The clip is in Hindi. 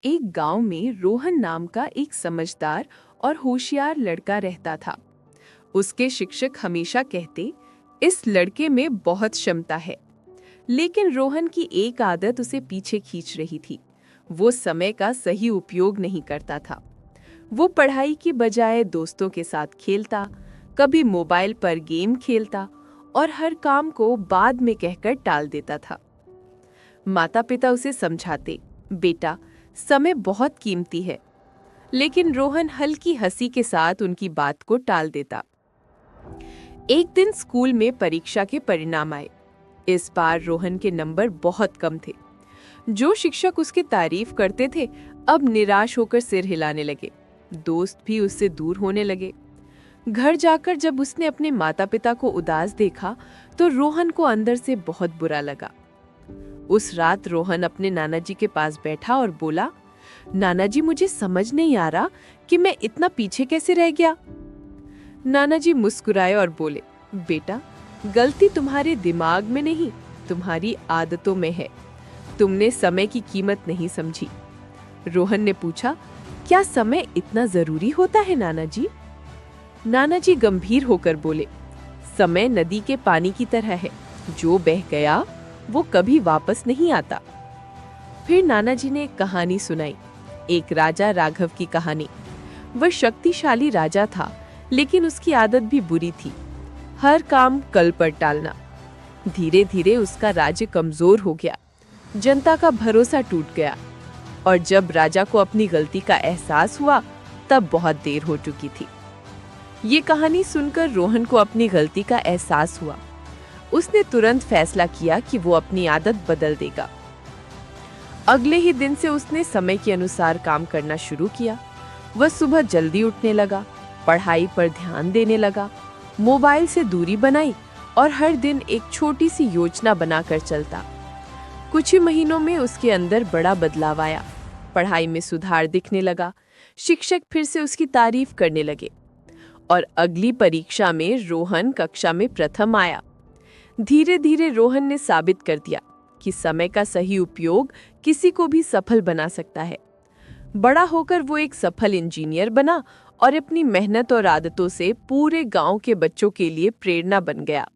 एक गांव में रोहन नाम का एक समझदार और होशियार लड़का रहता था। उसके शिक्षक हमेशा कहते, इस लड़के में बहुत क्षमता है। लेकिन रोहन की एक आदत उसे पीछे खींच रही थी। वो समय का सही उपयोग नहीं करता था। वो पढ़ाई की बजाय दोस्तों के साथ खेलता, कभी मोबाइल पर गेम खेलता और हर काम को बाद में कहकर टाल देता था। माता पिता उसे समझाते, बेटा समय बहुत कीमती है, लेकिन रोहन हल्की हंसी के साथ उनकी बात को टाल देता। एक दिन स्कूल में परीक्षा के परिणाम आए। इस बार रोहन के नंबर बहुत कम थे। जो शिक्षक उसकी तारीफ करते थे, अब निराश होकर सिर हिलाने लगे। दोस्त भी उससे दूर होने लगे। घर जाकर जब उसने अपने माता पिता को उदास देखा, तो रोहन को अंदर से बहुत बुरा लगा। उस रात रोहन अपने नाना जी के पास बैठा और बोला, नाना जी, मुझे समझ नहीं आ रहा कि मैं इतना पीछे कैसे रह गया। नाना जी मुस्कुराए और बोले, बेटा, गलती तुम्हारे दिमाग में नहीं, तुम्हारी आदतों में है। तुमने समय की कीमत नहीं समझी। रोहन ने पूछा, क्या समय इतना जरूरी होता है नाना जी? नाना जी गंभीर होकर बोले, समय नदी के पानी की तरह है, जो बह गया वो कभी वापस नहीं आता। फिर नाना जी ने एक कहानी सुनाई, एक राजा राघव की कहानी। वह शक्तिशाली राजा था, लेकिन उसकी आदत भी बुरी थी, हर काम कल पर टालना। धीरे धीरे उसका राज्य कमजोर हो गया, जनता का भरोसा टूट गया, और जब राजा को अपनी गलती का एहसास हुआ, तब बहुत देर हो चुकी थी। ये कहानी सुनकर रोहन को अपनी गलती का एहसास हुआ। उसने तुरंत फैसला किया कि वो अपनी आदत बदल देगा। अगले ही दिन से उसने समय के अनुसार काम करना शुरू किया। वह सुबह जल्दी उठने लगा, पढ़ाई पर ध्यान देने लगा, मोबाइल से दूरी बनाई और हर दिन एक छोटी सी योजना बनाकर चलता। कुछ ही महीनों में उसके अंदर बड़ा बदलाव आया। पढ़ाई में सुधार दिखने लगा, शिक्षक फिर से उसकी तारीफ करने लगे और अगली परीक्षा में रोहन कक्षा में प्रथम आया। धीरे धीरे रोहन ने साबित कर दिया कि समय का सही उपयोग किसी को भी सफल बना सकता है। बड़ा होकर वो एक सफल इंजीनियर बना और अपनी मेहनत और आदतों से पूरे गांव के बच्चों के लिए प्रेरणा बन गया।